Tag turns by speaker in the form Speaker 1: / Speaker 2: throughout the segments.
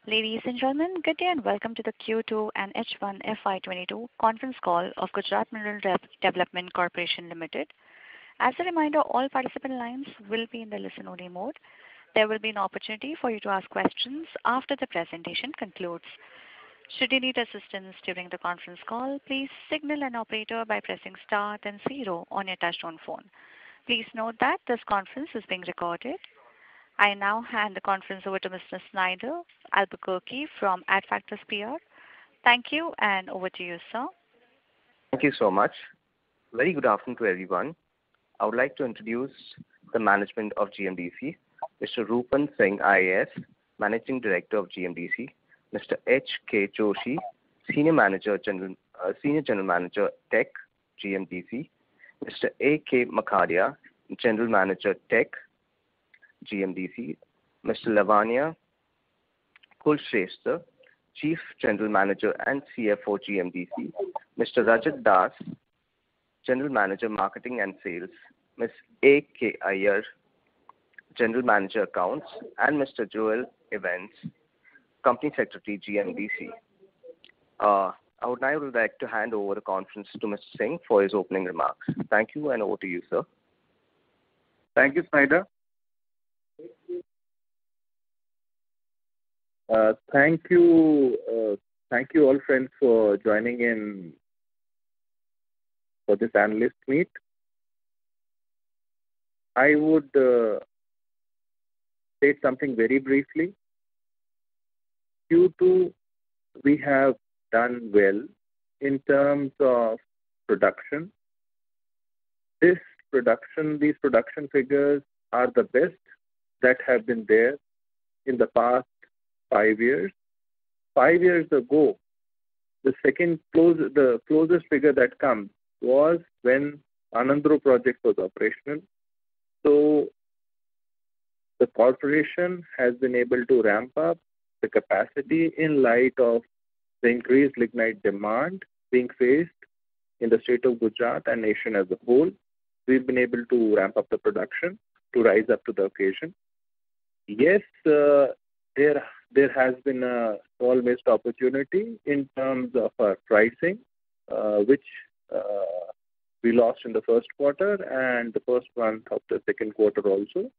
Speaker 1: Ladies and gentlemen, good day and welcome to the Q2 and H1 FY22 conference call of Gujarat Mineral Development Corporation Limited. As a reminder, all participant lines will be in the listen-only mode. There will be an opportunity for you to ask questions after the presentation concludes. Should you need assistance during the conference call, please signal an operator by pressing star then 0 on your touchtone phone. Please note that this conference is being recorded. I now hand the conference over to Mr. Snyder Albuquerque from Adfactors PR. Thank you, and over to you, sir.
Speaker 2: Thank you so much. Very good afternoon to everyone. I would like to introduce the management of GMDC, Mr. Rupan Singh IAS, Managing Director of GMDC, Mr. H.K. Joshi, Senior General Manager Tech, GMDC, Mr. A.K. Makharia, General Manager Tech, GMDC, Mr. Lavanya Kulshrestha, Chief General Manager and CFO, GMDC, Mr. Rajat Das, General Manager Marketing and Sales, Ms. A.K. Iyer, General Manager Accounts, and Mr. Joel Evans, Company Secretary, GMDC. I would now like to hand over the conference to Mr. Singh for his opening remarks. Thank you, and over to you, sir.
Speaker 3: Thank you, Snyder. Thank you all friends for joining in for this analyst meet. I would state something very briefly. Q2, we have done well in terms of production. These production figures are the best that have been there in the past 5 years. 5 years ago, the closest figure that comes was when Anandro project was operational. So the corporation has been able to ramp up the capacity in light of the increased lignite demand being faced in the state of Gujarat and nation as a whole. We've been able to ramp up the production to rise up to the occasion. Yes, there has been a small missed opportunity in terms of our pricing, which we lost in the first quarter and the first month of the second quarter also.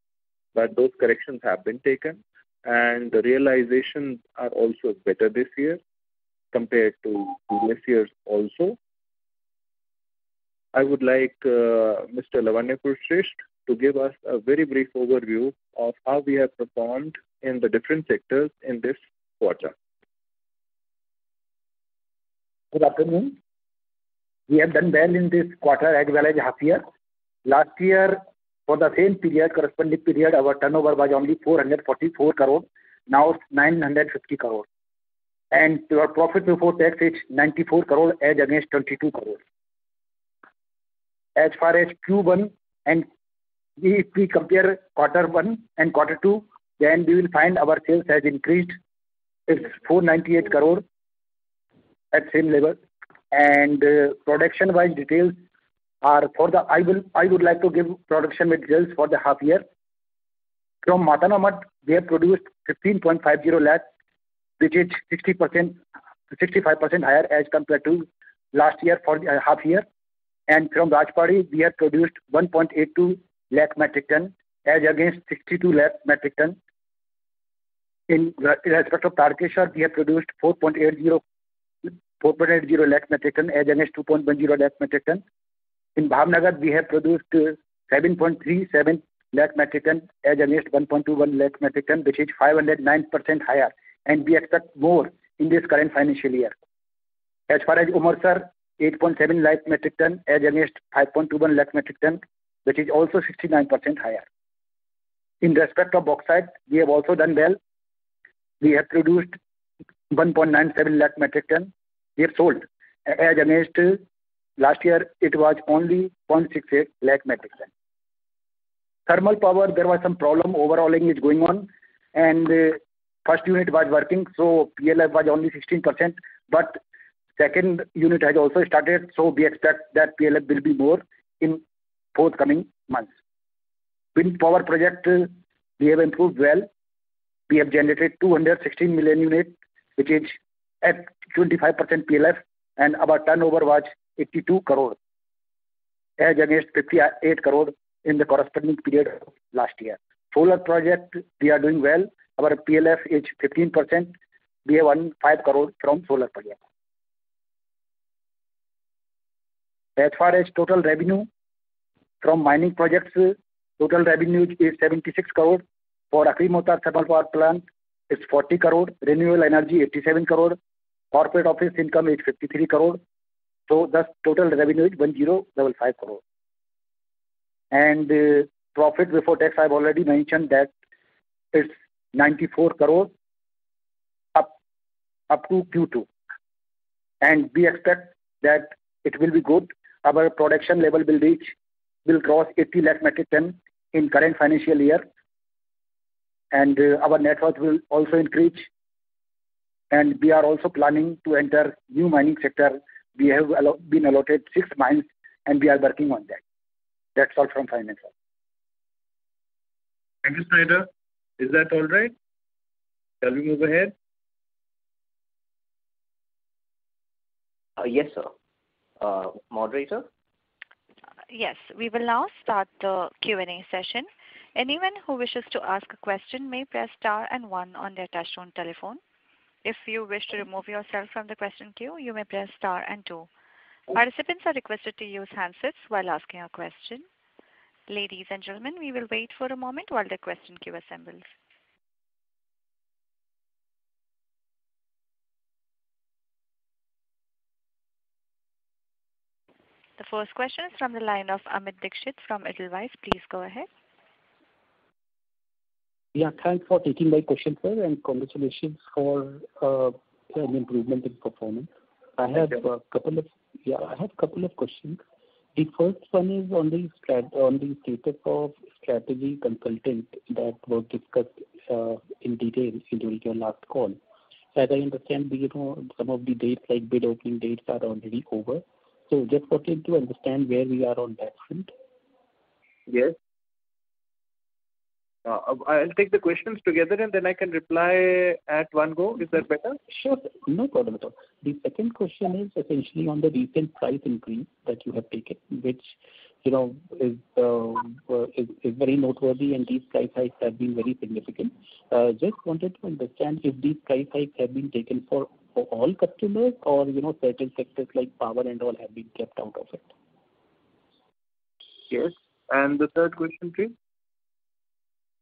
Speaker 3: But those corrections have been taken, and the realizations are also better this year compared to previous years also. I would like Mr. Lavanya Kulshrestha to give us a very brief overview of how we have performed in the different sectors in this quarter.
Speaker 4: Good afternoon. We have done well in this quarter as well as half year. Last year, for the same period, corresponding period, our turnover was only 444 crore. Now it's 950 crore. And our profit before tax is 94 crore as against 22 crore. As far as Q1, and if we compare quarter 1 and quarter 2, then we will find our sales has increased. It's 498 crore at same level. And production-wise details are for the, I would like to give production details for the half year. From Matanamat, we have produced 15.50 lakh, which is 65% higher as compared to last year for the half year. And from Rajpadi, we have produced 1.82 lakh metric ton as against 62 lakh metric ton. In respect of Tarkeshwar, we have produced 4.80 lakh metric ton as against 2.10 lakh metric ton. In Bhavnagar, we have produced 7.37 lakh metric ton as against 1.21 lakh metric ton, which is 509% higher. And we expect more in this current financial year. As far as Umritsar, 8.7 lakh metric ton as against 5.21 lakh metric ton, which is also 69% higher. In respect of bauxite, we have also done well. We have produced 1.97 lakh metric ton. We have sold as against last year it was only 0.68 lakh metric ton. Thermal power, there was some problem. Overhauling is going on, and first unit was working, so PLF was only 16%. But second unit has also started, so we expect that PLF will be more in forthcoming months. Wind power project, we have improved well. we have generated 216 million units, which is at 25% PLF, and our turnover was 82 crore, as against 58 crore in the corresponding period of last year. Solar project, we are doing well. Our PLF is 15%. We have won 5 crore from solar project. As far as total revenue from mining projects, total revenue is 76 crore. For Akrimota Thermal Power Plant, it's 40 crore. Renewable energy, 87 crore. Corporate office income is 53 crore. So thus total revenue is 1055 crore. And profit before tax, I've already mentioned that it's 94 crore up to Q2. And we expect that it will be good. Our production level will cross 80 lakh metric ton in current financial year. And our net worth will also increase. And we are also planning to enter new mining sector. We have been allotted 6 mines and we are working on that. That's all from finance.
Speaker 3: Thank you, Snyder. Is that all right? Shall we move ahead?
Speaker 2: Yes, sir. Moderator?
Speaker 1: Yes, we will now start the Q&A session. Anyone who wishes to ask a question may press star and 1 on their touchtone telephone. If you wish to remove yourself from the question queue, you may press star and 2. Participants are requested to use handsets while asking a question. Ladies and gentlemen, we will wait for a moment while the question queue assembles. The first question is from the line of Amit Dixit from Edelweiss. Please go ahead.
Speaker 5: Yeah, thanks for taking my question, sir, and congratulations for an improvement in performance. I have a couple of questions. The first one is on the status of strategy consultant that was discussed in detail during your last call. As I understand, some of the dates like bid opening dates are already over. So just wanted to understand where we are on that front.
Speaker 3: Yes. I'll take the questions together and then I can reply at one go. Is that better?
Speaker 5: Sure, no problem at all. The second question is essentially on the recent price increase that you have taken, which is very noteworthy, and these price hikes have been very significant. Just wanted to understand if these price hikes have been taken for all customers, or certain sectors like power and all have been kept out of it.
Speaker 3: Yes. And the third question, please.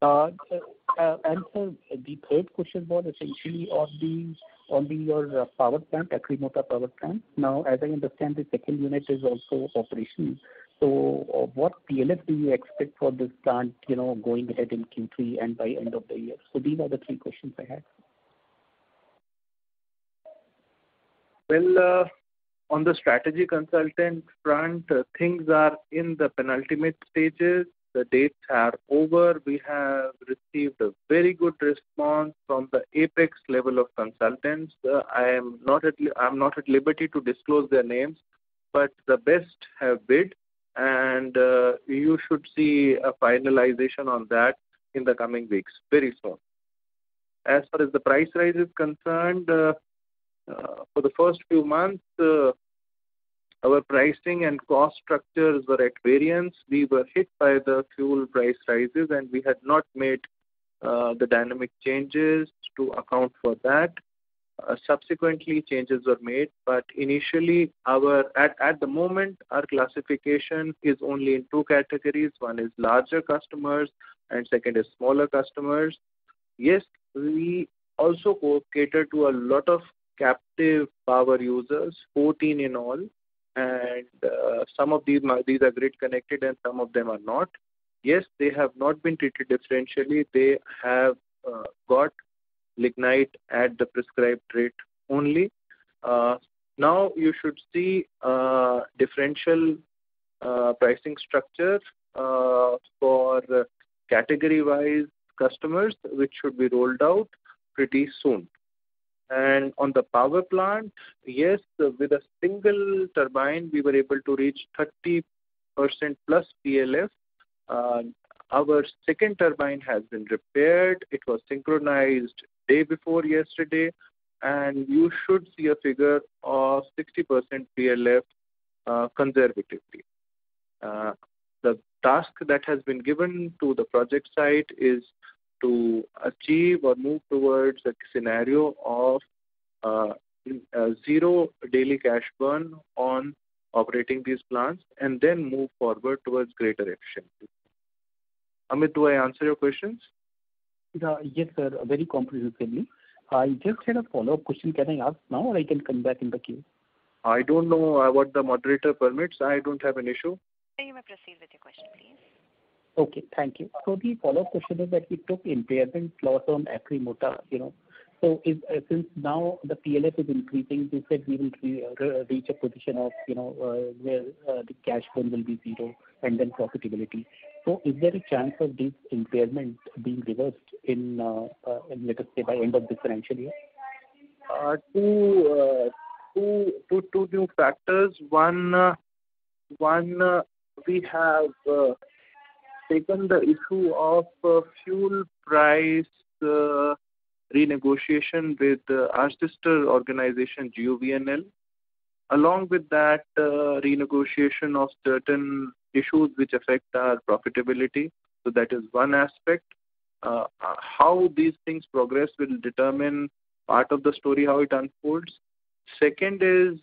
Speaker 5: And sir, the third question was essentially on your power plant, Akrimota power plant. Now, as I understand, the second unit is also operational. So, what PLF do you expect for this plant, going ahead in Q3 and by end of the year? So, these are the 3 questions I had.
Speaker 3: Well, on the strategy consultant front, things are in the penultimate stages. The dates are over. We have received a very good response from the apex level of consultants. I'm not at liberty to disclose their names, but the best have bid, and you should see a finalization on that in the coming weeks, very soon. As far as the price rise is concerned, for the first few months, our pricing and cost structures were at variance. We were hit by the fuel price rises, and we had not made the dynamic changes to account for that. Subsequently, changes were made, but initially, at the moment, our classification is only in 2 categories. One is larger customers, and second is smaller customers. Yes, we also cater to a lot of captive power users, 14 in all. And some of these are grid connected and some of them are not. Yes, they have not been treated differentially. They have got lignite at the prescribed rate only. Now you should see differential pricing structure for category-wise customers, which should be rolled out pretty soon. And on the power plant, yes, with a single turbine, we were able to reach 30% plus PLF. Our second turbine has been repaired. It was synchronized day before yesterday, and you should see a figure of 60% PLF conservatively. The task that has been given to the project site is to achieve or move towards a scenario of zero daily cash burn on operating these plants, and then move forward towards greater efficiency. Amit, do I answer your questions?
Speaker 5: Yes, sir, very comprehensively. I just had a follow-up question. Can I ask now, or I can come back in the queue?
Speaker 3: I don't know what the moderator permits. I don't have an issue.
Speaker 1: You may proceed with your question, please.
Speaker 5: Okay, thank you. So the follow-up question is that we took impairment loss on Akrimota, So since now the PLF is increasing, you said we will reach a position of, where the cash burn will be zero and then profitability. So is there a chance of this impairment being reversed in let us say, by end of this financial year?
Speaker 3: Two new factors. One, we have taken the issue of fuel price renegotiation with our sister organization GOVNL. Along with that, renegotiation of certain issues which affect our profitability. So that is one aspect. How these things progress will determine part of the story, how it unfolds. Second is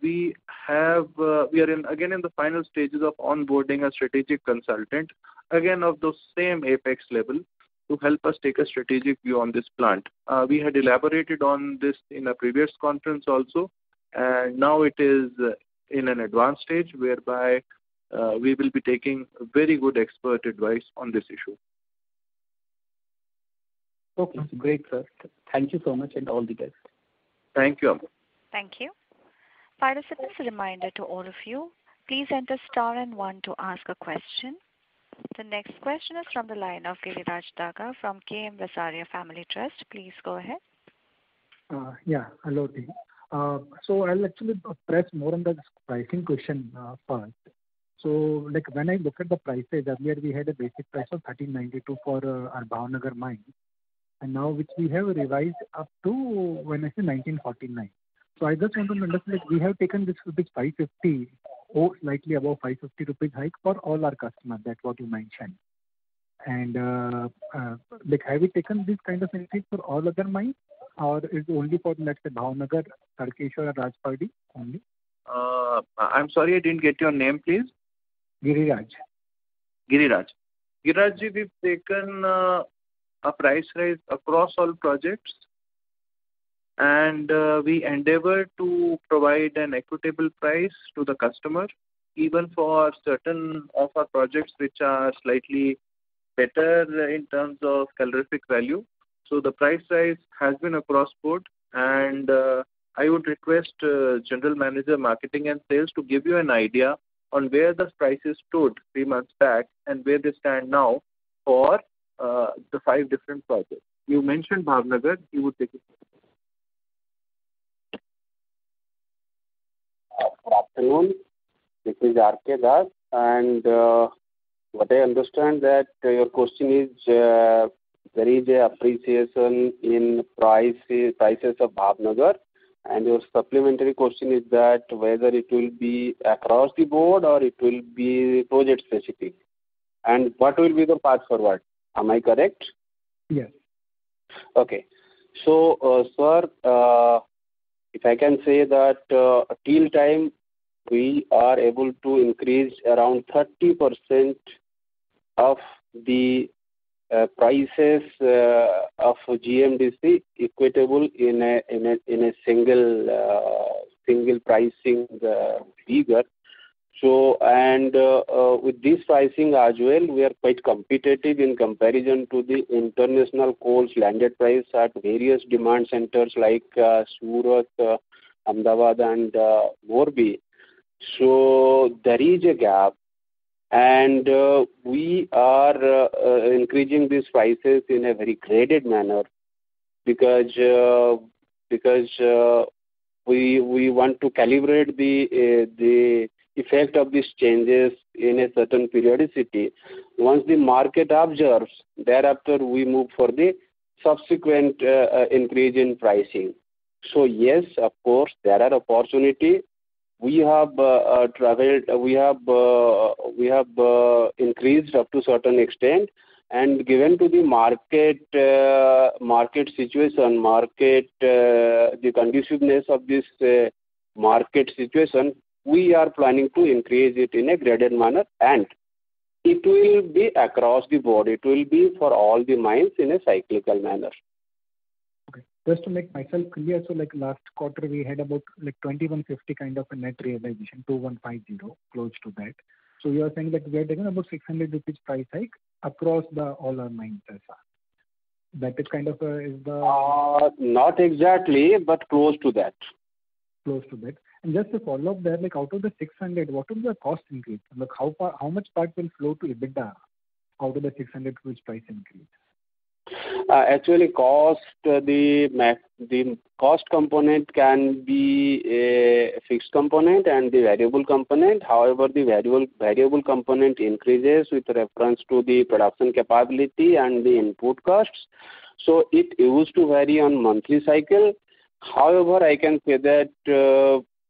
Speaker 3: we are in the final stages of onboarding a strategic consultant, again of the same apex level, to help us take a strategic view on this plant. We had elaborated on this in a previous conference also, and now it is in an advanced stage whereby we will be taking very good expert advice on this issue.
Speaker 5: Okay, great, sir. Thank you so much and all the best.
Speaker 3: Thank you, Amit.
Speaker 1: Thank you. Participants, a reminder to all of you, please enter star and 1 to ask a question. The next question is from the line of Giriraj Daga from KM Vasaria Family Trust. Please go ahead.
Speaker 6: Hello team. So I'll actually press more on the pricing question first. So like when I look at the prices, earlier we had a basic price of 1392 for our Bhavnagar mine, and now which we have revised up to when I say 1949. So I just want to understand, like, we have taken this rupees 550 or slightly above 550 rupees hike for all our customers. That's what you mentioned. And like, have we taken this kind of increase for all other mines, or is it only for, let's say, Bhavnagar, Tarkeshwar, or Rajpardi only?
Speaker 3: I'm sorry, I didn't get your name, please.
Speaker 6: Giriraj.
Speaker 3: Giriraj, we've taken a price rise across all projects, and we endeavor to provide an equitable price to the customer, even for certain of our projects which are slightly better in terms of calorific value. So the price rise has been across board, and I would request General Manager Marketing and Sales to give you an idea on where the prices stood 3 months back and where they stand now for the 5 different projects. You mentioned Bhavnagar, you would take it.
Speaker 7: Good afternoon. This is R.K. Das, and what I understand that your question is there is a appreciation in prices of Bhavnagar, and your supplementary question is that whether it will be across the board or it will be project specific, and what will be the path forward. Am I correct?
Speaker 6: Yes.
Speaker 7: Okay. So, sir, if I can say that till time we are able to increase around 30% of the prices of GMDC equitable in a single pricing figure. So, and with this pricing as well, we are quite competitive in comparison to the international coal's landed price at various demand centers like Surat, Ahmedabad and Morbi. So there is a gap, and we are increasing these prices in a very graded manner because we want to calibrate the effect of these changes in a certain periodicity. Once the market observes, thereafter we move for the subsequent increase in pricing. So yes, of course, there are opportunity. We have traveled. We have increased up to certain extent, and given to the market situation, the conduciveness of this market situation, we are planning to increase it in a graded manner, and it will be across the board. It will be for all the mines in a cyclical manner.
Speaker 6: Okay. Just to make myself clear, so like last quarter we had about like 2150 kind of a net realization, 2150, close to that. So you are saying that we are taking about 600 rupees price hike across all our mines as well. That is kind of is the...
Speaker 7: Not exactly, but close to that.
Speaker 6: Close to that. And just to follow up there, like out of the 600, what will the cost increase? Like how much part will flow to EBITDA out of the 600 rupees price increase?
Speaker 7: Actually, the cost component can be a fixed component and the variable component. However, the variable component increases with reference to the production capability and the input costs. So it used to vary on monthly cycle. However, I can say that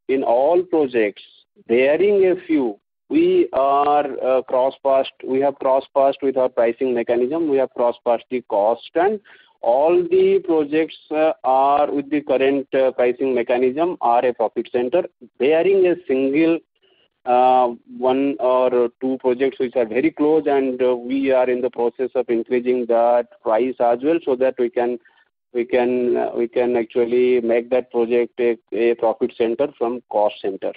Speaker 7: in all projects, barring a few, we are we have cross-passed with our pricing mechanism. We have cross-passed the cost, and all the projects are with the current pricing mechanism are a profit center, barring a single one or two projects which are very close, and we are in the process of increasing that price as well, so that we can actually make that project a profit center from cost center.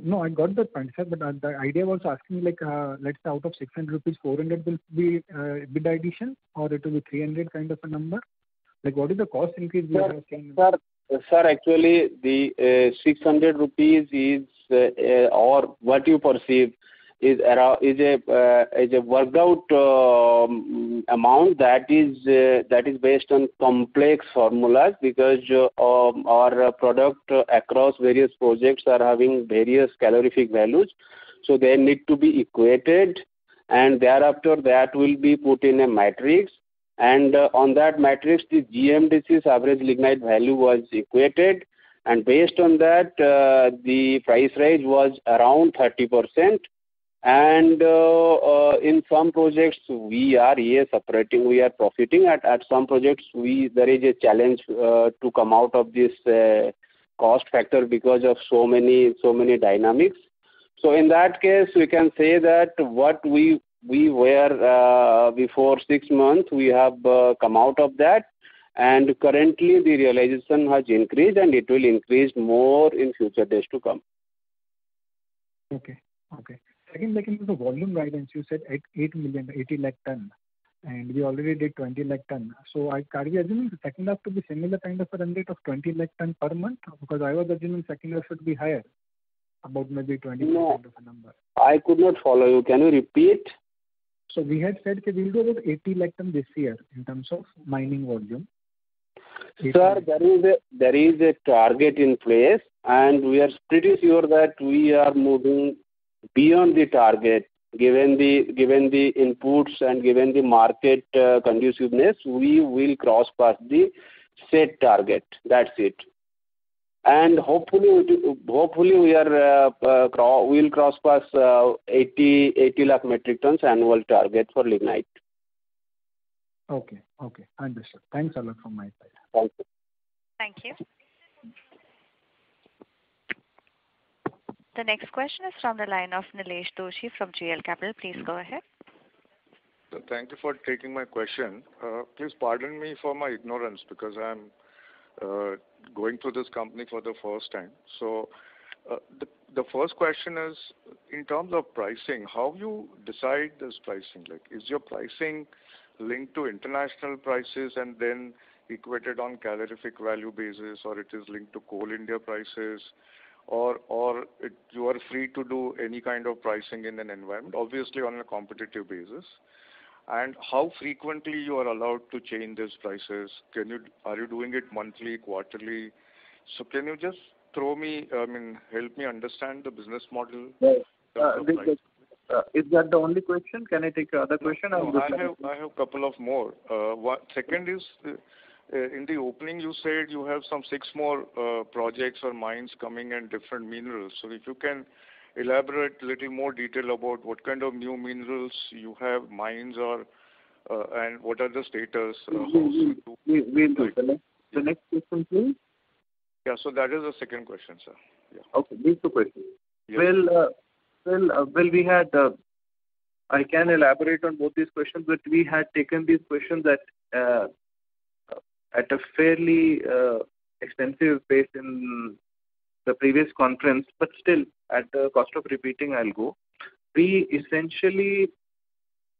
Speaker 6: No, I got that point, sir, but the idea was asking like, let's say out of 600 rupees, 400 will be EBITDA addition, or it will be 300 kind of a number? Like what is the cost increase we are seeing?
Speaker 7: Sir, actually the 600 rupees is, or what you perceive, is a worked out amount that is based on complex formulas, because our product across various projects are having various calorific values, so they need to be equated, and thereafter that will be put in a matrix, and on that matrix the GMDC's average lignite value was equated, and based on that the price rise was around 30%. And in some projects we are operating, we are profiting. At some projects there is a challenge to come out of this cost factor because of so many dynamics. So in that case, we can say that what we were before 6 months, we have come out of that, and currently the realization has increased, and it will increase more in future days to come.
Speaker 6: Okay. Second, like into the volume guidance, you said at 80 lakh ton, and we already did 20 lakh ton. So are we assuming the second half to be similar kind of a run rate of 20 lakh ton per month? Because I was assuming second half should be higher, about maybe 20% of a number.
Speaker 7: I could not follow you. Can you repeat?
Speaker 6: So we had said that we'll do about 80 lakh ton this year in terms of mining volume.
Speaker 7: Sir, there is a target in place, and we are pretty sure that we are moving beyond the target. Given the inputs and given the market conduciveness, we will cross past the set target. That's it. And hopefully we'll cross past 80 lakh metric tons annual target for lignite.
Speaker 6: Okay, understood. Thanks a lot from my side.
Speaker 7: Thank you.
Speaker 1: Thank you. The next question is from the line of Nilesh Doshi from GL Capital. Please go ahead.
Speaker 8: So thank you for taking my question. Please pardon me for my ignorance, because I'm going through this company for the first time. So the first question is, in terms of pricing, how you decide this pricing? Like, is your pricing linked to international prices and then equated on calorific value basis, or it is linked to Coal India prices, or you are free to do any kind of pricing in an environment, obviously on a competitive basis? And how frequently you are allowed to change these prices? Are you doing it monthly, quarterly? So can you just help me understand the business model?
Speaker 3: Yes.
Speaker 8: of like-
Speaker 3: Is that the only question? Can I take other question?
Speaker 8: No, I have a couple of more. Second is, in the opening you said you have some 6 more projects or mines coming and different minerals. So if you can elaborate a little more detail about what kind of new minerals you have, mines or and what are the status?
Speaker 3: We'll do. The next question, please.
Speaker 8: Yeah, so that is the second question, sir. Yeah.
Speaker 3: Okay, these 2 questions.
Speaker 8: Yes.
Speaker 3: We had, I can elaborate on both these questions, but we had taken these questions at a fairly extensive pace in the previous conference, but still, at the cost of repeating, I'll go. We essentially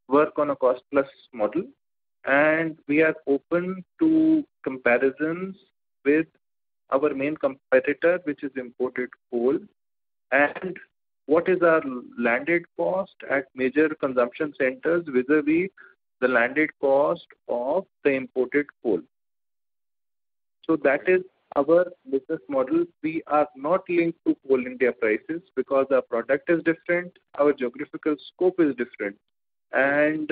Speaker 3: work on a cost-plus model, and we are open to comparisons with our main competitor, which is imported coal, and what is our landed cost at major consumption centers vis-a-vis the landed cost of the imported coal. So that is our business model. We are not linked to Coal India prices because our product is different, our geographical scope is different, and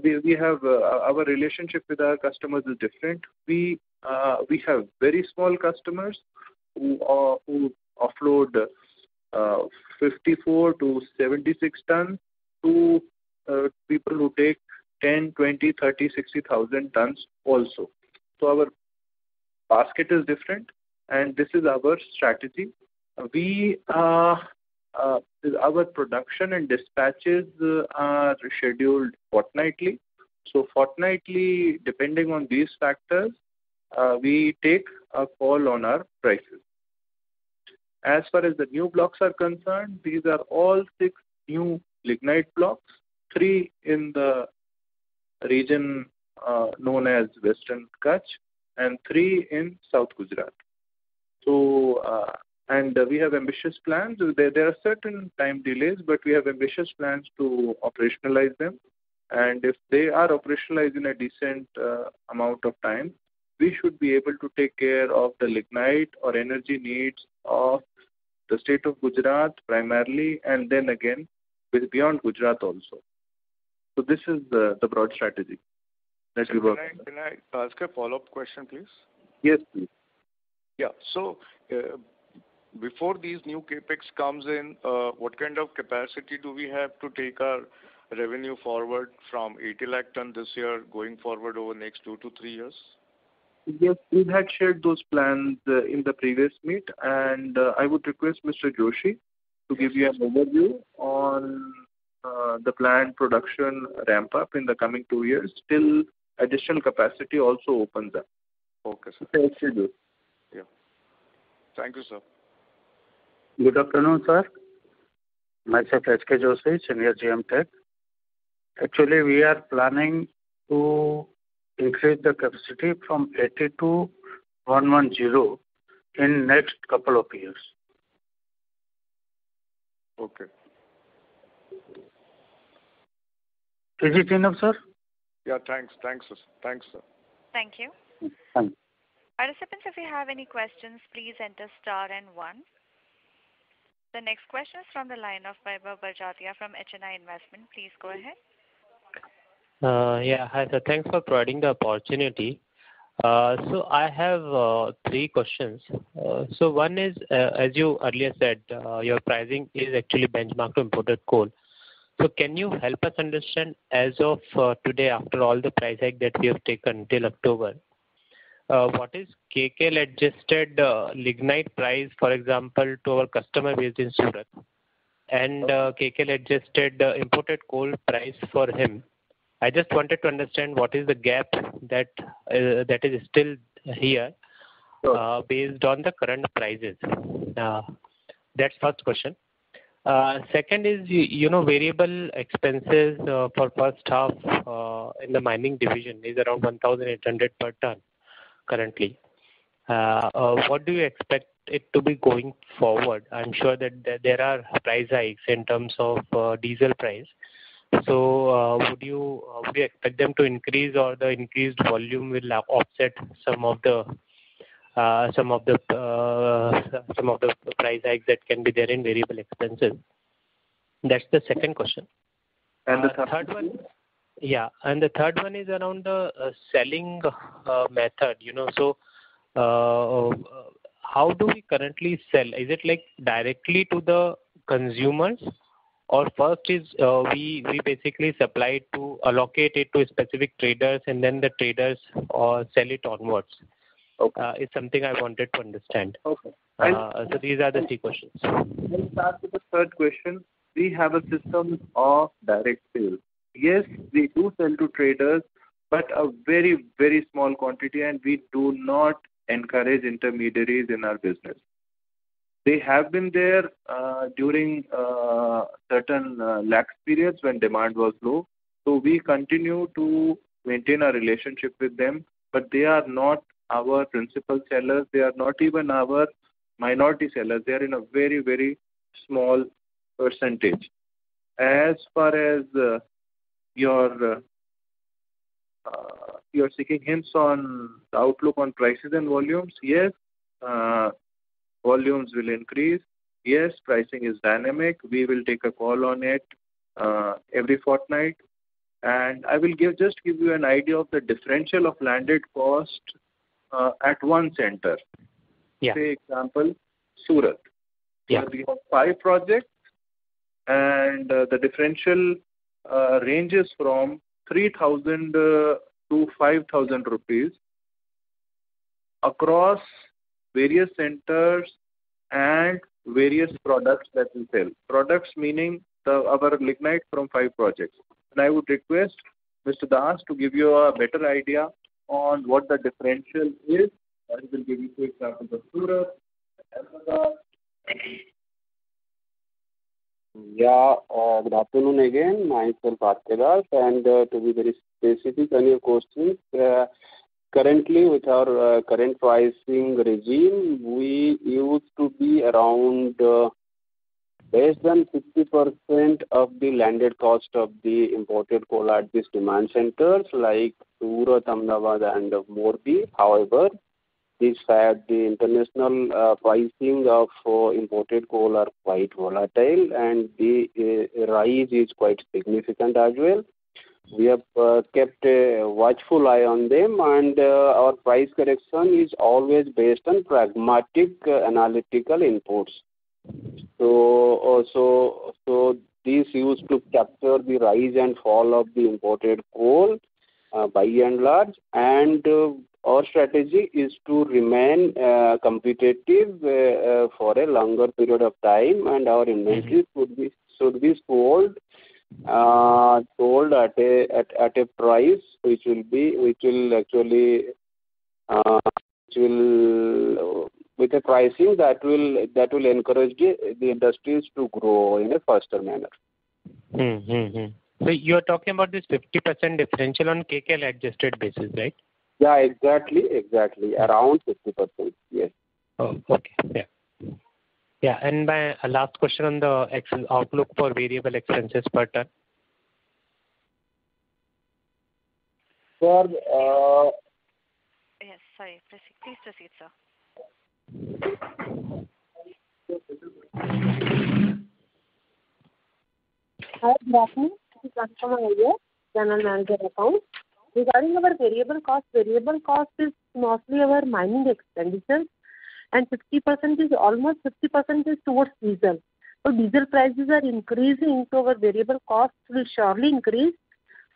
Speaker 3: we have our relationship with our customers is different. We have very small customers who offload 54 to 76 tons to people who take 10, 20, 30, 60,000 tons also. So our basket is different, and this is our strategy. Our production and dispatches are scheduled fortnightly. So fortnightly, depending on these factors, we take a call on our prices. As far as the new blocks are concerned, these are all 6 new lignite blocks, 3 in the region known as Western Kutch and 3 in South Gujarat. So, and we have ambitious plans. There are certain time delays, but we have ambitious plans to operationalize them. And if they are operationalized in a decent amount of time, we should be able to take care of the lignite or energy needs of the state of Gujarat primarily, and then again with beyond Gujarat also. So this is the broad strategy that we work on.
Speaker 8: Can I ask a follow-up question, please?
Speaker 3: Yes, please.
Speaker 8: Yeah. So before these new capex comes in, what kind of capacity do we have to take our revenue forward from 80 lakh ton this year going forward over the next 2 to 3 years?
Speaker 3: Yes, we had shared those plans in the previous meet, and I would request Mr. Joshi to give you an overview on the planned production ramp up in the coming 2 years till additional capacity also opens up.
Speaker 8: Okay, sir.
Speaker 3: Yes, you do.
Speaker 8: Yeah. Thank you, sir.
Speaker 9: Good afternoon, sir. Myself, S.K. Joshi, Senior GM Tech. Actually, we are planning to increase the capacity from 80 to 110 in next couple of years.
Speaker 8: Okay.
Speaker 9: Is it enough, sir?
Speaker 8: Yeah, thanks, sir. Thank you.
Speaker 1: Thank you.
Speaker 9: Thank you.
Speaker 1: Participants, if you have any questions, please enter star and 1. The next question is from the line of Vaibhav Barjatia from HNI Investment. Please go ahead.
Speaker 10: Yeah, hi sir. Thanks for providing the opportunity. So I have 3 questions. So one is, as you earlier said, your pricing is actually benchmarked to imported coal. So can you help us understand as of today, after all the price hike that we have taken till October, what is KKL adjusted lignite price, for example, to our customer based in Surat, and KKL adjusted imported coal price for him? I just wanted to understand what is the gap that is still here based on the current prices. That's first question. Second is, variable expenses for first half in the mining division is around 1,800 per ton currently. What do you expect it to be going forward? I'm sure that there are price hikes in terms of diesel price. So would you expect them to increase, or the increased volume will offset some of the some of the price hikes that can be there in variable expenses. That's the second question.
Speaker 3: And the
Speaker 10: third one, yeah, and the third one is around the selling method. So how do we currently sell? Is it like directly to the consumers, or first is we basically supply to allocate it to specific traders and then the traders sell it onwards?
Speaker 3: Okay.
Speaker 10: It's something I wanted to understand.
Speaker 3: Okay.
Speaker 10: So these are the three questions.
Speaker 3: Let's start with the third question. We have a system of direct sales. Yes, we do sell to traders, but a very, very small quantity, and we do not encourage intermediaries in our business. They have been there during certain lax periods when demand was low. So we continue to maintain a relationship with them, but they are not our principal sellers. They are not even our minority sellers. They are in a very, very small percentage. As far as you're seeking hints on the outlook on prices and volumes, yes, volumes will increase. Yes, pricing is dynamic. We will take a call on it every fortnight. And I will give you an idea of the differential of landed cost at one center.
Speaker 10: Yeah.
Speaker 3: Say, example, Surat.
Speaker 10: Yeah.
Speaker 3: We have 5 projects, and the differential ranges from 3,000 to 5,000 rupees across various centers and various products that we sell. Products meaning our lignite from 5 projects. And I would request Mr. Das to give you a better idea on what the differential is. I will give you 2 examples of Surat, Ahmedabad.
Speaker 7: Yeah, good afternoon again. Myself Artedas, and to be very specific on your questions, currently with our current pricing regime, we used to be around less than 50% of the landed cost of the imported coal at these demand centers like Surat, Ahmedabad and Morbi. However, the international pricing of imported coal are quite volatile, and the rise is quite significant as well. We have kept a watchful eye on them, and our price correction is always based on pragmatic analytical inputs. So this used to capture the rise and fall of the imported coal by and large, and our strategy is to remain competitive for a longer period of time, and our inventory should be sold at a price which will actually with a pricing that will encourage the industries to grow in a faster manner.
Speaker 10: So you are talking about this 50% differential on kcal adjusted basis, right?
Speaker 7: Yeah, exactly. Around 50%, yes.
Speaker 10: Oh, okay. Yeah. Yeah, and my last question on the outlook for variable expenses per ton.
Speaker 1: Yes, sorry. Please proceed, sir.
Speaker 11: Hi, good afternoon. This is Customer Area, General Manager Accounts. Regarding our variable cost is mostly our mining expenditures, and 50% is towards diesel. So diesel prices are increasing, so our variable costs will surely increase.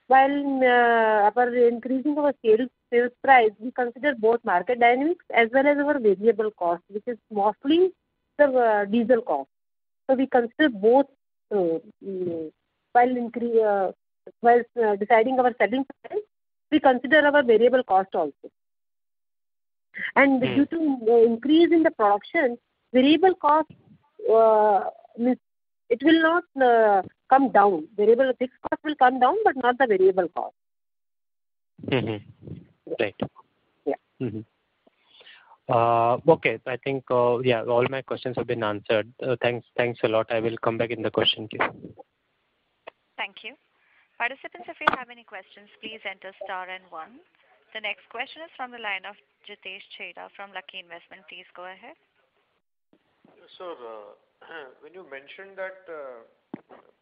Speaker 11: While our increasing our sales price, we consider both market dynamics as well as our variable cost, which is mostly the diesel cost. So we consider both while deciding our selling price. We consider our variable cost also. And due to increase in the production, variable cost means it will not come down. Variable fixed cost will come down, but not the variable cost.
Speaker 10: Right.
Speaker 11: Yeah.
Speaker 10: Okay. I think all my questions have been answered. Thanks a lot. I will come back in the question queue.
Speaker 1: Thank you. Participants, if you have any questions, please enter star and 1. The next question is from the line of Jitesh Chheda from Lucky Investment. Please go ahead.
Speaker 12: Sir, when you mentioned that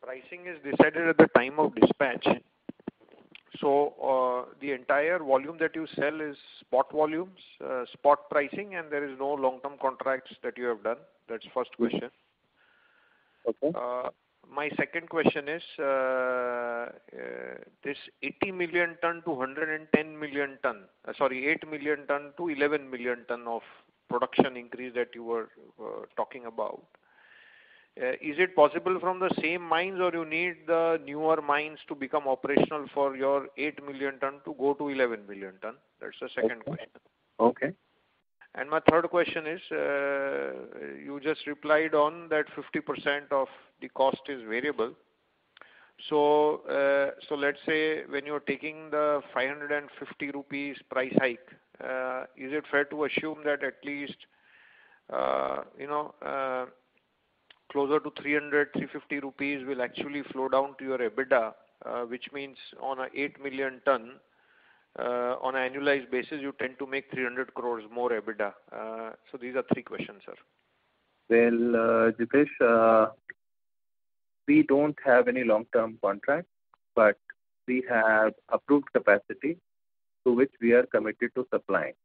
Speaker 12: pricing is decided at the time of dispatch, so the entire volume that you sell is spot volumes, spot pricing, and there is no long-term contracts that you have done. That's first question.
Speaker 3: Okay.
Speaker 12: My second question is this 80 million ton to 110 million ton, 8 million ton to 11 million ton of production increase that you were talking about. Is it possible from the same mines, or you need the newer mines to become operational for your 8 million ton to go to 11 million ton? That's the second question.
Speaker 3: Okay.
Speaker 12: And my third question is, you just replied on that 50% of the cost is variable. So let's say when you're taking the 550 rupees price hike, is it fair to assume that at least, closer to 300, 350 rupees will actually flow down to your EBITDA, which means on a 8 million ton, on an annualized basis, you tend to make 300 crores more EBITDA. So these are three questions, sir.
Speaker 3: Well, Jitesh, we don't have any long-term contract, but we have approved capacity to which we are committed to supplying.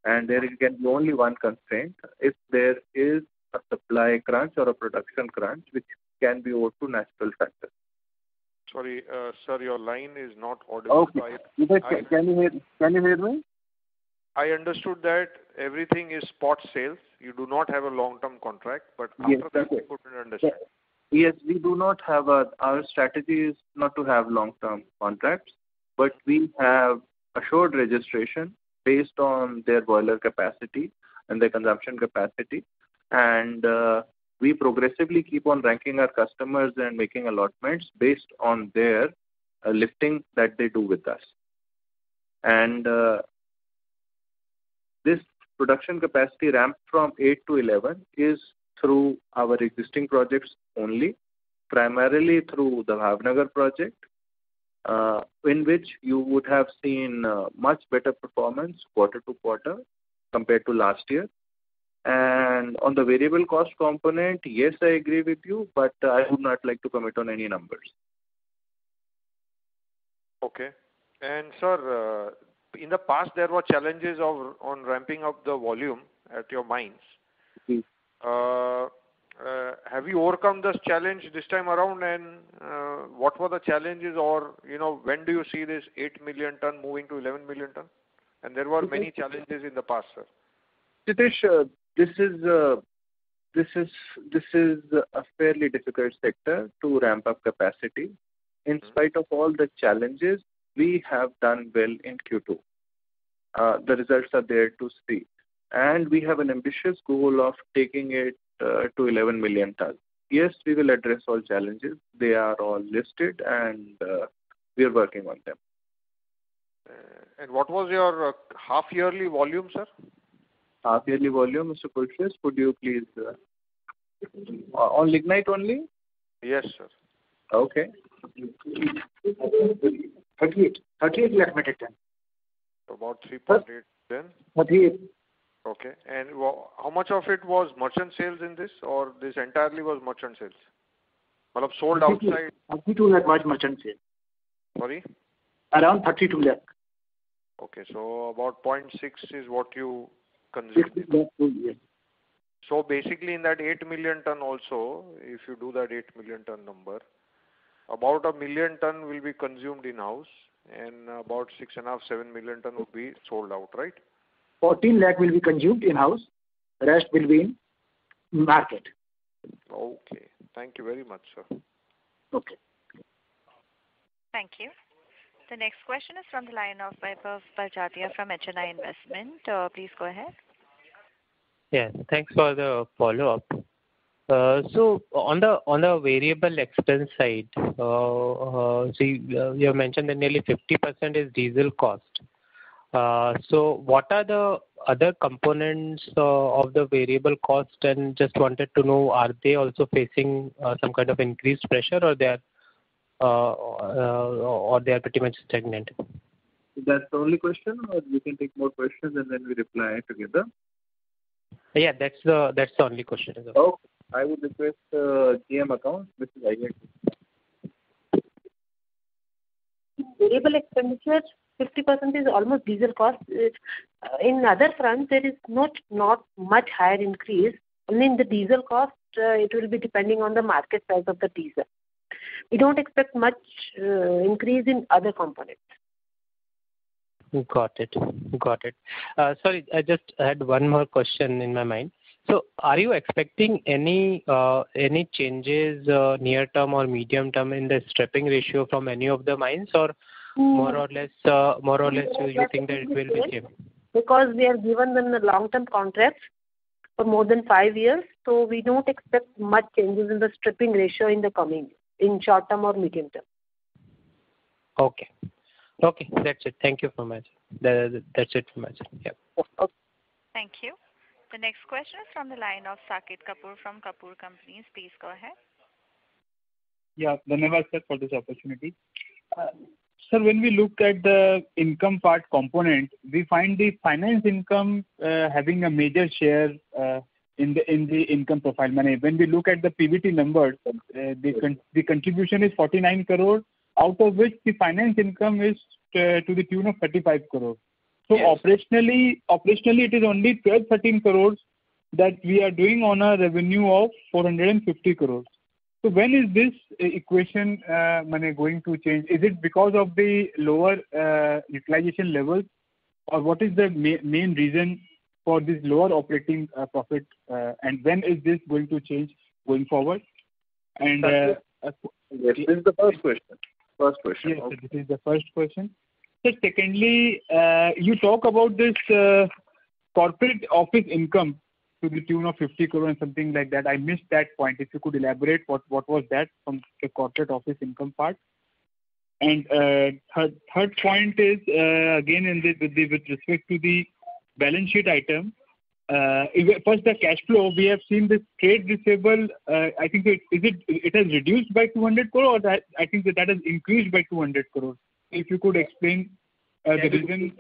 Speaker 3: And there can be only one constraint. If there is a supply crunch or a production crunch, which can be owed to natural factors.
Speaker 12: Sorry, sir, your line is not audible.
Speaker 3: Okay. Can you hear me?
Speaker 12: I understood that everything is spot sales. You do not have a long-term contract, but after that, I couldn't understand.
Speaker 3: Yes, we do not have our strategy is not to have long-term contracts, but we have assured registration based on their boiler capacity and their consumption capacity. And we progressively keep on ranking our customers and making allotments based on their lifting that they do with us. And this production capacity ramp from 8 to 11 is through our existing projects only, primarily through the Bhavnagar project, in which you would have seen much better performance quarter to quarter compared to last year. And on the variable cost component, yes, I agree with you, but I would not like to commit on any numbers.
Speaker 12: Okay. And sir, in the past there were challenges on ramping up the volume at your mines. Have you overcome this challenge this time around, and what were the challenges, or when do you see this 8 million ton moving to 11 million ton? And there were many challenges in the past, sir.
Speaker 3: Jitesh, this is a fairly difficult sector to ramp up capacity. In spite of all the challenges, we have done well in Q2. The results are there to see. And we have an ambitious goal of taking it to 11 million tons. Yes, we will address all challenges. They are all listed, and we are working on them.
Speaker 12: And what was your half-yearly volume, sir?
Speaker 3: Half-yearly volume, Mr. Pulshis, could you please... on lignite only?
Speaker 12: Yes, sir.
Speaker 3: Okay.
Speaker 4: 38 lakh metric ton.
Speaker 12: About 3.8 then?
Speaker 4: 38.
Speaker 12: Okay. And how much of it was merchant sales in this, or this entirely was merchant sales? Well, sold outside?
Speaker 4: 32 lakh was merchant sale.
Speaker 12: Sorry?
Speaker 4: Around 32 lakh.
Speaker 12: Okay, so about 0.6 is what you consumed.
Speaker 4: Yes.
Speaker 12: So basically in that 8 million ton also, if you do that 8 million ton number, about 1 million ton will be consumed in-house, and about 6.5, 7 million ton would be sold out, right?
Speaker 4: 14 lakh will be consumed in-house. Rest will be in market.
Speaker 12: Okay. Thank you very much, sir.
Speaker 4: Okay.
Speaker 1: Thank you. The next question is from the line of Vaibhav Barjatia from HNI Investment. Please go ahead.
Speaker 10: Yes, thanks for the follow-up. So on the variable expense side, you have mentioned that nearly 50% is diesel cost. So what are the other components of the variable cost? And just wanted to know, are they also facing some kind of increased pressure, or they are pretty much stagnant?
Speaker 3: That's the only question, or we can take more questions and then we reply together?
Speaker 10: Yeah, that's the only question.
Speaker 3: Okay. I would request GM accounts, Mrs. Iyer.
Speaker 11: Variable expenditure, 50% is almost diesel cost. In other fronts, there is not much higher increase. Only in the diesel cost, it will be depending on the market price of the diesel. We don't expect much increase in other components.
Speaker 10: Got it. Sorry, I just had one more question in my mind. So, are you expecting any changes near term or medium term in the stripping ratio from any of the mines, or more or less you think that it will be same?
Speaker 11: Because we are given them the long-term contracts for more than 5 years, so we don't expect much changes in the stripping ratio in short term or medium term.
Speaker 10: Okay, that's it. Thank you so much. That's it from my side. Yeah.
Speaker 11: Okay.
Speaker 1: Thank you. The next question is from the line of Saket Kapoor from Kapoor Companies. Please go ahead.
Speaker 13: Yeah, Dhanyavad sir for this opportunity. Sir, when we look at the income part component, we find the finance income having a major share in the income profile. When we look at the PBT numbers, the contribution is 49 crore, out of which the finance income is to the tune of 35 crore. So yes. Operationally it is only 12-13 crores that we are doing on a revenue of 450 crores. So when is this equation going to change? Is it because of the lower utilization levels, or what is the main reason for this lower operating profit, and when is this going to change going forward? And
Speaker 3: this is the first question.
Speaker 13: Yes, okay. This is the first question. So secondly, you talk about this corporate office income to the tune of 50 crore and something like that. I missed that point. If you could elaborate, what was that from the corporate office income part? And third point is again with respect to the balance sheet item. First, the cash flow. We have seen this trade receivable. I think it has reduced by 200 crore, or that I think that has increased by 200 crore. If you could explain the reason.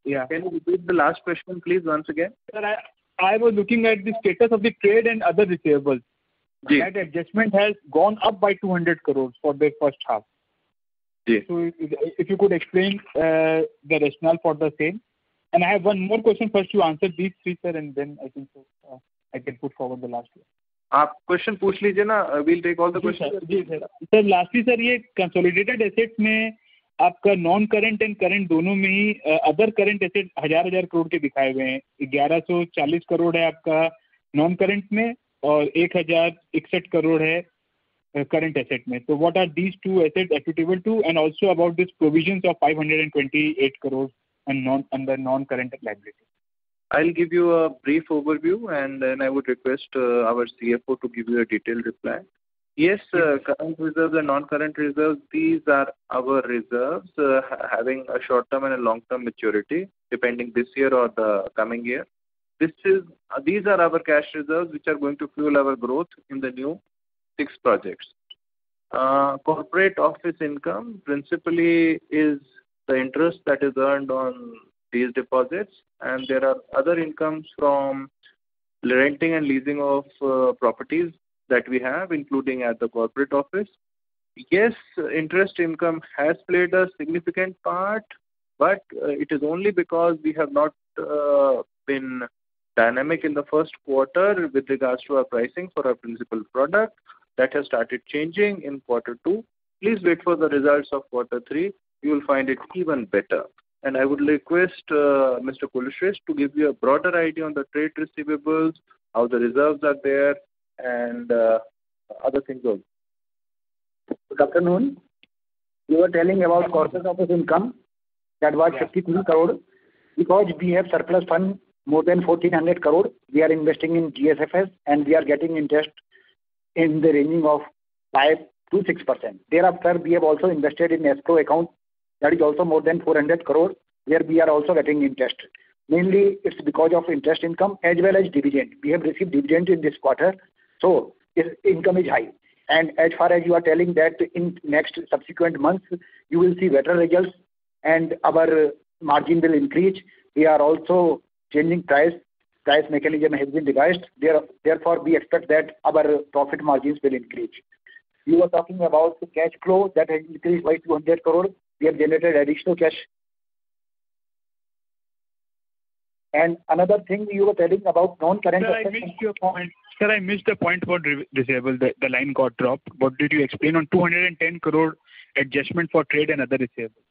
Speaker 13: Yeah.
Speaker 3: Can you repeat the last question, please, once again?
Speaker 13: Sir, I was looking at the status of the trade and other receivables.
Speaker 3: Yes.
Speaker 13: That adjustment has gone up by 200 crores for the first half.
Speaker 3: Yes.
Speaker 13: So if you could explain the rationale for the same. And I have one more question. First you answer these three, sir, and then I think I can put forward the last one.
Speaker 3: आप question पूछ लीजिए ना, we'll take all the questions.
Speaker 13: जी sir. Sir lastly sir ये consolidated assets में आपका non current and current दोनों में ही अदर करंट एसेट हजार करोड़ के दिखाए हुए हैं. 1140 करोड़ है आपका नॉन करंट में और 1061 करोड़ है करंट एसेट में. So what are these two assets attributable to, and also about this provisions of 528 crores and under non-current liability?
Speaker 3: I'll give you a brief overview, and then I would request our CFO to give you a detailed reply. Yes, current reserves and non-current reserves, these are our reserves having a short-term and a long-term maturity, depending this year or the coming year. These are our cash reserves, which are going to fuel our growth in the new 6 projects. Corporate office income principally is the interest that is earned on these deposits, and there are other incomes from renting and leasing of properties that we have, including at the corporate office. Yes, interest income has played a significant part, but it is only because we have not been dynamic in the first quarter with regards to our pricing for our principal product. That has started changing in quarter 2. Please wait for the results of quarter 3. You will find it even better. And I would request Mr. Kulshresh to give you a broader idea on the trade receivables, how the reserves are there, and other things also.
Speaker 4: Good afternoon. You were telling about corporate office income that was 53 crore. Because we have surplus fund more than 1400 crore, we are investing in GSFS and we are getting interest in the ranging of 5 to 6%. Thereafter, we have also invested in escrow account. That is also more than 400 crore, where we are also getting interest. Mainly, it's because of interest income as well as dividend. We have received dividend in this quarter, so income is high. And as far as you are telling that in next subsequent months, you will see better results and our margin will increase. We are also changing price mechanism has been devised. Therefore, we expect that our profit margins will increase. You were talking about the cash flow that has increased by 200 crore. We have generated additional cash. And another thing you were telling about non-current assets.
Speaker 13: I missed your point. Sir, I missed the point for receivable. The line got dropped. What did you explain on 210 crore adjustment for trade and other receivables?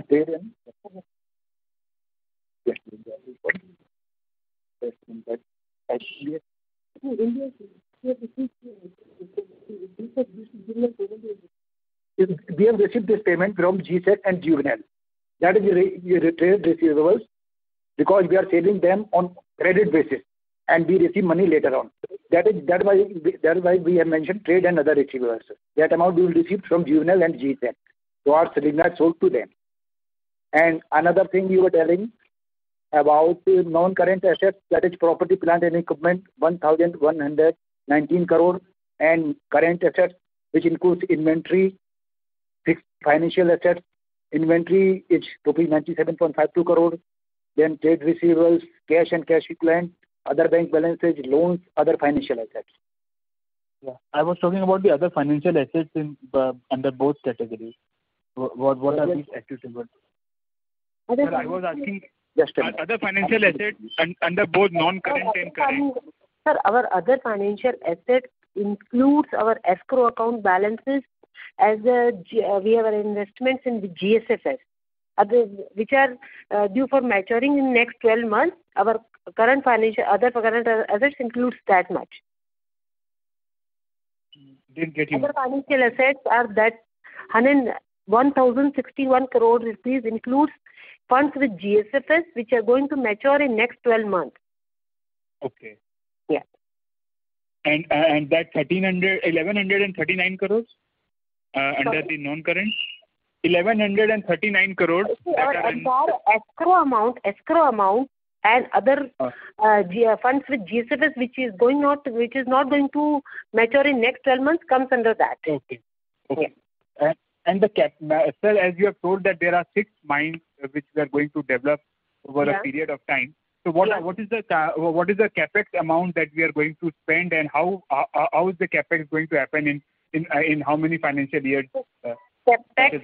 Speaker 4: Trade and? Yes. We have received this payment from GSEC and Juvenile. That is the trade receivables, because we are selling them on credit basis and we receive money later on. That is why we have mentioned trade and other receivables. That amount we will receive from Juvenile and GSEC. So our lignite sold to them. And another thing you were telling about non-current assets, that is property, plant and equipment, 1,119 crore, and current assets, which includes inventory, fixed financial assets. Inventory is rupees 97.52 crore. Then trade receivables, cash and cash equivalent, other bank balances, loans, other financial assets.
Speaker 13: Yeah, I was talking about the other financial assets in under both categories. What are these attributes? Sir, I was asking other financial assets under both non-current and current.
Speaker 11: Sir, our other financial assets includes our escrow account balances, as we have our investments in the GSFS, which are due for maturing in next 12 months. Our current other current assets includes that much.
Speaker 13: Didn't get you.
Speaker 11: Other financial assets are that 1,061 crore rupees includes funds with GSFS, which are going to mature in next 12 months.
Speaker 13: Okay.
Speaker 11: Yeah.
Speaker 13: And that 1,139 crores under the non-current? 1,139 crores.
Speaker 11: Our entire escrow amount and other funds with GSFS, which is not going to mature in next 12 months, comes under that.
Speaker 13: Okay. Yeah. And sir, as you have told that there are 6 mines which we are going to develop over a period of time. So what is the capex amount that we are going to spend, and how is the capex going to happen in how many financial years?
Speaker 11: Capex is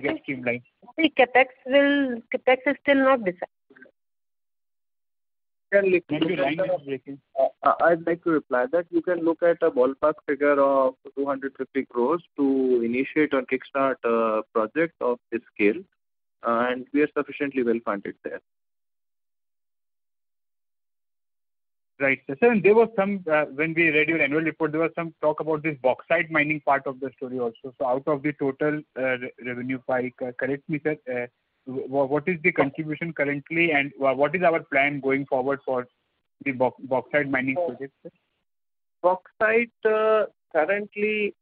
Speaker 11: still not decided.
Speaker 3: I'd like to reply that you can look at a ballpark figure of 250 crores to initiate or kickstart a project of this scale, and we are sufficiently well funded there.
Speaker 13: Right. So, and there was some, when we read your annual report, there was some talk about this bauxite mining part of the story also. So out of the total revenue pie, correct me, sir, what is the contribution currently, and what is our plan going forward for the bauxite mining project, sir?
Speaker 3: Bauxite, currently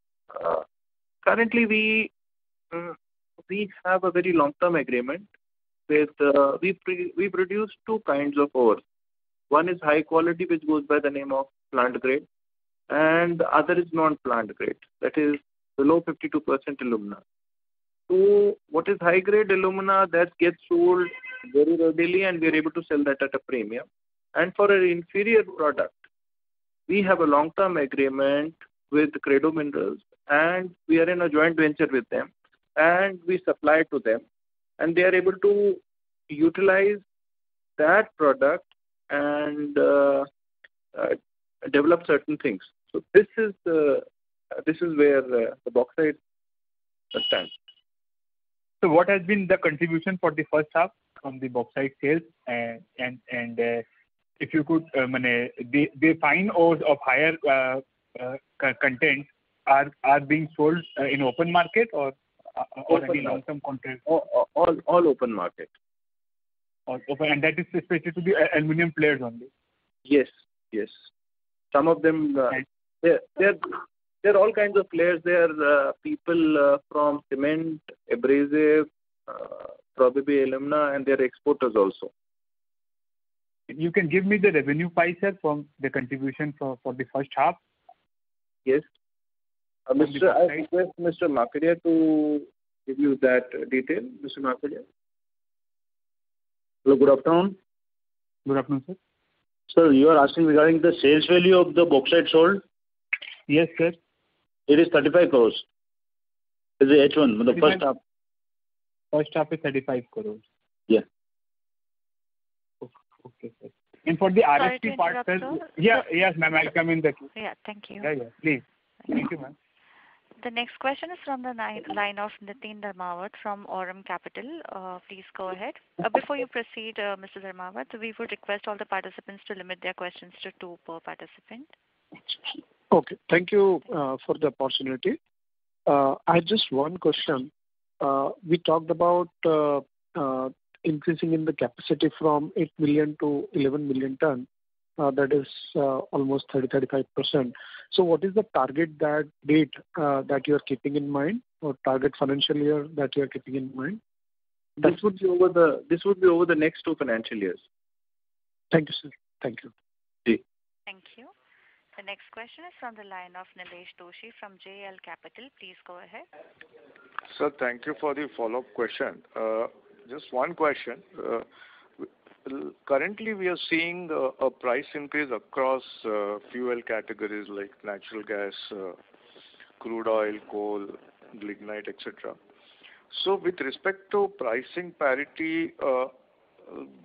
Speaker 3: we have a very long-term agreement with, we produce 2 kinds of ores. One is high quality, which goes by the name of plant grade, and the other is non-plant grade, that is below 52% alumina. So what is high grade alumina, that gets sold very readily and we are able to sell that at a premium. And for an inferior product, we have a long-term agreement with Credo Minerals, and we are in a joint venture with them, and we supply to them, and they are able to utilize that product and develop certain things. So this is where the bauxite stands.
Speaker 13: So what has been the contribution for the first half from the bauxite sales, and if you could, the fine ores of higher content are being sold in open market or any long-term contract?
Speaker 3: All open market.
Speaker 13: Open, and that is especially to the aluminum players only.
Speaker 3: Yes. Some of them, there are all kinds of players. There are people from cement, abrasive, probably alumina, and there are exporters also.
Speaker 13: You can give me the revenue pie, sir, from the contribution for the first half?
Speaker 3: Yes. I request Mr. Makadia to give you that detail. Mr. Makadia.
Speaker 9: Hello, good afternoon.
Speaker 13: Good afternoon, sir.
Speaker 9: Sir, you are asking regarding the sales value of the bauxite sold?
Speaker 13: Yes, sir.
Speaker 9: It is 35 crores. Is the H1, the first half.
Speaker 13: First half is 35 crores.
Speaker 9: Yeah.
Speaker 13: Okay, sir. And for the
Speaker 1: Sorry
Speaker 13: RFP
Speaker 1: to
Speaker 13: part,
Speaker 1: interrupt,
Speaker 13: sir.
Speaker 1: sir.
Speaker 13: Yeah, yes, ma'am. I'll come in the queue.
Speaker 1: Yeah, thank you.
Speaker 13: Yeah, please. Thank you, ma'am.
Speaker 1: The next question is from the line of Nitin Dharmawat from Aurum Capital. Please go ahead. Before you proceed, Mr. Dharmawat, we would request all the participants to limit their questions to 2 per participant.
Speaker 14: Okay. Thank you for the opportunity. I have just one question. We talked about increasing in the capacity from 8 million to 11 million ton. That is almost 30-35%. So what is the target date that you are keeping in mind, or target financial year that you are keeping in mind?
Speaker 3: This would be over the next 2 financial years.
Speaker 14: Thank you, sir. Thank you.
Speaker 1: Thank you. The next question is from the line of Nilesh Doshi from JL Capital. Please go ahead.
Speaker 8: Sir, thank you for the follow-up question. Just one question. Currently, we are seeing a price increase across fuel categories like natural gas, crude oil, coal, lignite, etc. So, with respect to pricing parity,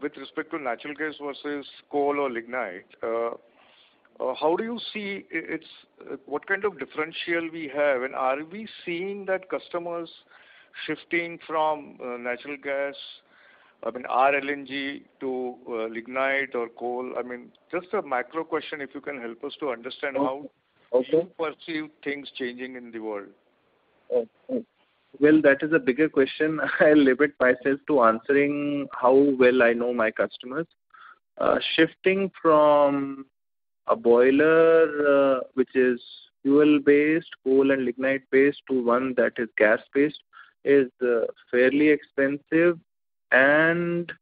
Speaker 8: with respect to natural gas versus coal or lignite, how do you see what kind of differential we have, and are we seeing that customers shifting from natural gas, RLNG to lignite or coal? Just a macro question, if you can help us to understand how you perceive things changing in the world.
Speaker 3: Well, that is a bigger question. I'll limit myself to answering how well I know my customers. Shifting from a boiler which is fuel-based, coal and lignite-based, to one that is gas-based is fairly expensive, and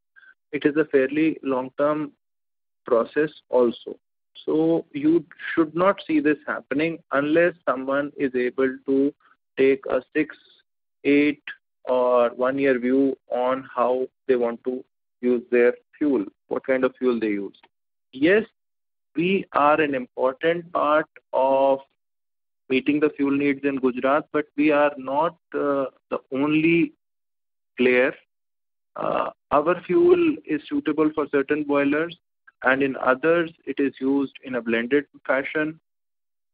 Speaker 3: it is a fairly long-term process also. So you should not see this happening unless someone is able to take a 6, 8 or 1 year view on how they want to use their fuel, what kind of fuel they use. Yes, we are an important part of meeting the fuel needs in Gujarat, but we are not the only player. Our fuel is suitable for certain boilers, and in others it is used in a blended fashion.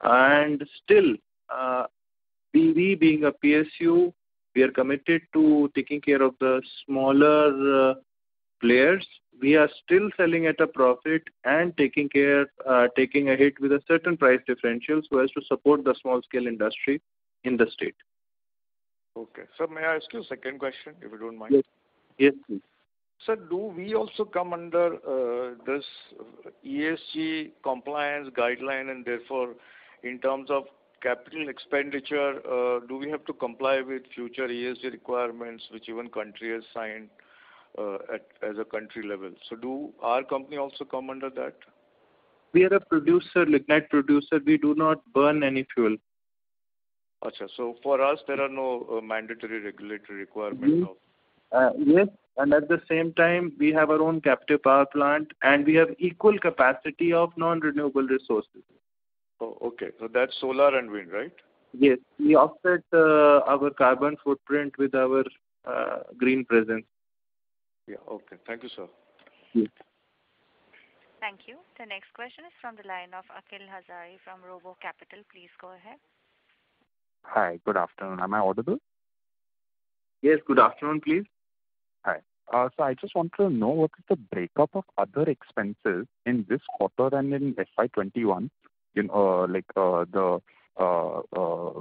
Speaker 3: And still, we being a PSU, we are committed to taking care of the smaller players. We are still selling at a profit and taking a hit with a certain price differential so as to support the small scale industry in the state.
Speaker 8: Okay. Sir, may I ask you a second question, if you don't mind?
Speaker 3: Yes, please.
Speaker 8: Sir, do we also come under this ESG compliance guideline, and therefore, in terms of capital expenditure, do we have to comply with future ESG requirements which even country has signed as a country level? So do our company also come under that?
Speaker 3: We are a producer, lignite producer. We do not burn any fuel.
Speaker 8: Achha, so for us, there are no mandatory regulatory requirements?
Speaker 3: Yes, and at the same time, we have our own captive power plant, and we have equal capacity of non-renewable resources.
Speaker 8: Oh, okay. So that's solar and wind, right?
Speaker 3: Yes, we offset our carbon footprint with our green presence.
Speaker 8: Yeah, okay. Thank you, sir.
Speaker 3: Yes.
Speaker 1: Thank you. The next question is from the line of Akhil Hazari from Robo Capital. Please go ahead.
Speaker 15: Hi, good afternoon. Am I audible?
Speaker 3: Yes, good afternoon, please.
Speaker 15: Hi. So I just want to know what is the breakup of other expenses in this quarter and in FY21, the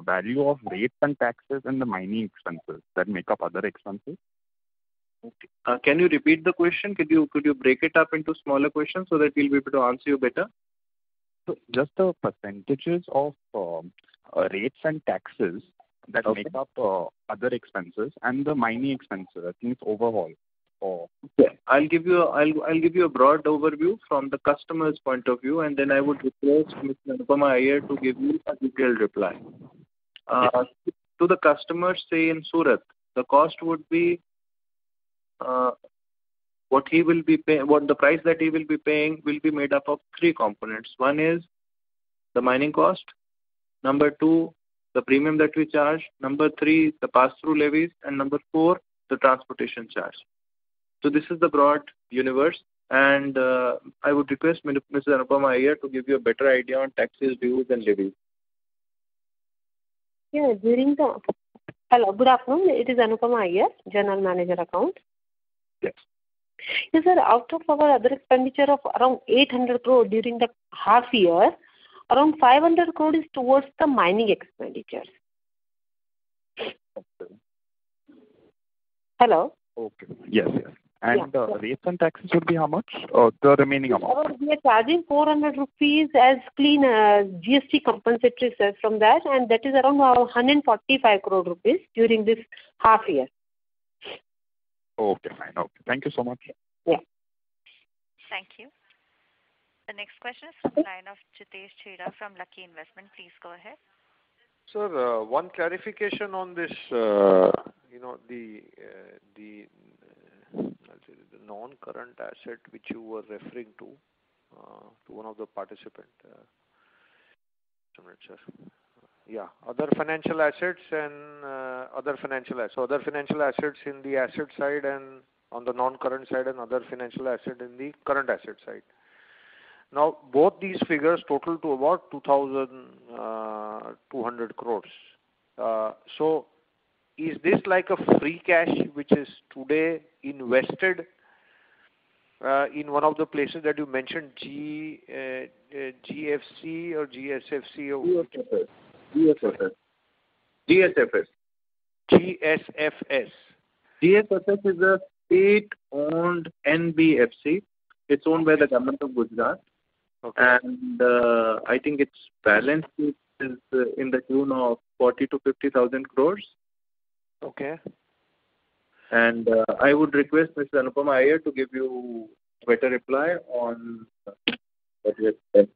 Speaker 15: value of rates and taxes and the mining expenses that make up other expenses.
Speaker 3: Okay. Can you repeat the question? Could you break it up into smaller questions so that we'll be able to answer you better?
Speaker 15: So just the percentages of rates and taxes that make up other expenses and the mining expenses. I think it's overall.
Speaker 3: Okay. I'll give you a broad overview from the customer's point of view, and then I would request Mr. Anupama Iyer to give you a detailed reply. To the customers, say in Surat, the cost would be what the price that he will be paying will be made up of three components. One is the mining cost. Number two, the premium that we charge. Number three, the pass-through levies. And number four, the transportation charge. So this is the broad universe. And I would request Mrs. Anupama Iyer to give you a better idea on taxes, dues, and levies.
Speaker 11: Yeah, hello, good afternoon. It is Anupama Iyer, General Manager Account.
Speaker 3: Yes.
Speaker 11: Yes, sir. Out of our other expenditure of around 800 crore during the half year, around 500 crore is towards the mining expenditures.
Speaker 15: Okay.
Speaker 11: Hello?
Speaker 15: Okay. Yes. And
Speaker 11: Yeah.
Speaker 15: rates and taxes would be how much? The remaining amount?
Speaker 11: We are charging 400 rupees as clean GST compensatory cess from that, and that is around 145 crore rupees during this half year.
Speaker 15: Okay, fine. Okay. Thank you so much.
Speaker 11: Yeah.
Speaker 1: Thank you. The next question is from the line of Jitesh Chheda from Lucky Investment. Please go ahead.
Speaker 12: Sir, one clarification on this, the non-current asset which you were referring to one of the participants. Yeah, other financial assets and other financial assets. So other financial assets in the asset side and on the non-current side, and other financial asset in the current asset side. Now, both these figures total to about 2,200 crores. So, is this like a free cash which is today invested in one of the places that you mentioned, GFC or GSFC? Or
Speaker 3: GSFS.
Speaker 12: GSFS.
Speaker 3: GSFS is a state-owned NBFC. It's owned by the government of Gujarat. Okay. And I think its balance sheet is in the tune of 40 to 50,000 crores.
Speaker 12: Okay.
Speaker 3: And I would request Mr. Anupama Iyer to give you a better reply on what you have said.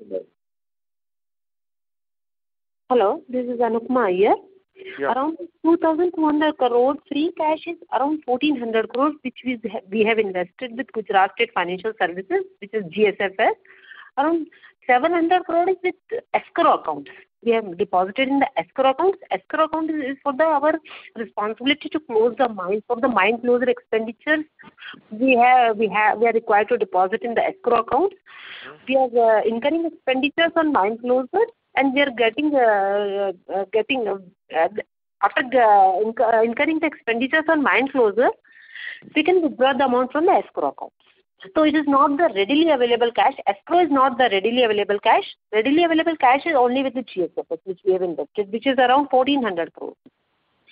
Speaker 11: Hello, this is Anupama Iyer. Yeah. Around 2,200 crore free cash is around 1,400 crores, which we have invested with Gujarat State Financial Services, which is GSFS. Around 700 crore is with escrow accounts. We have deposited in the escrow accounts. Escrow account is for our responsibility to close the mine. For the mine closure expenditures, we are required to deposit in the escrow accounts. We are incurring expenditures on mine closure, and we are after incurring the expenditures on mine closure, we can withdraw the amount from the escrow accounts. So it is not the readily available cash. Escrow is not the readily available cash. Readily available cash is only with the GSFS, which we have invested, which is around 1,400 crores.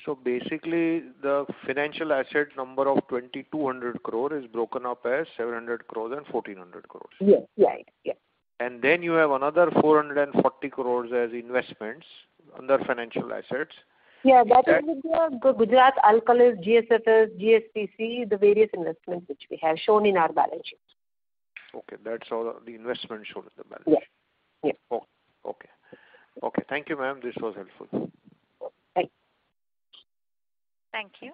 Speaker 12: So basically, the financial asset number of 2,200 crore is broken up as 700 crores and 1,400 crores.
Speaker 11: Yes, yeah.
Speaker 12: And then you have another 440 crores as investments under financial assets.
Speaker 11: Yeah, that is with the Gujarat Alkalis, GSFS, GSPC, the various investments which we have shown in our balance sheet.
Speaker 12: Okay, that's all the investment shown in the balance
Speaker 11: sheet. Yeah.
Speaker 12: Oh, okay. Thank you, ma'am. This was helpful.
Speaker 1: Thank you.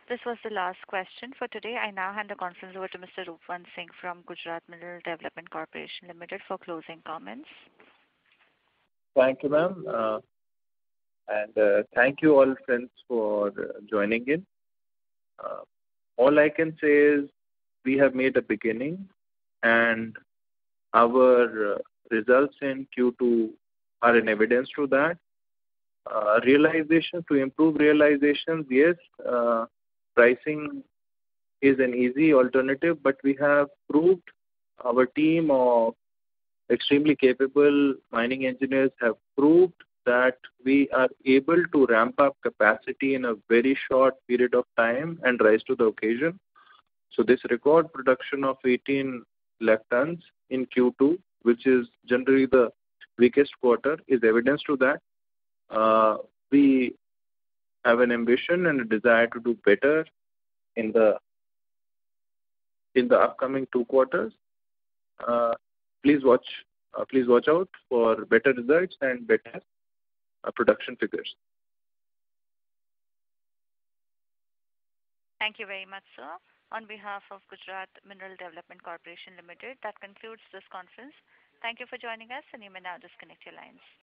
Speaker 1: This was the last question for today. I now hand the conference over to Mr. Roopwant Singh from Gujarat Mineral Development Corporation Limited for closing comments.
Speaker 3: Thank you, ma'am. And thank you all friends for joining in. All I can say is we have made a beginning, and our results in Q2 are an evidence to that. Realization, to improve realizations, yes, pricing is an easy alternative, but we have proved our team of extremely capable mining engineers have proved that we are able to ramp up capacity in a very short period of time and rise to the occasion. So this record production of 18 lakh tons in Q2, which is generally the weakest quarter, is evidence to that. We have an ambition and a desire to do better in the upcoming 2 quarters. Please watch out for better results and better production figures.
Speaker 1: Thank you very much, sir. On behalf of Gujarat Mineral Development Corporation Limited, that concludes this conference. Thank you for joining us, and you may now disconnect your lines.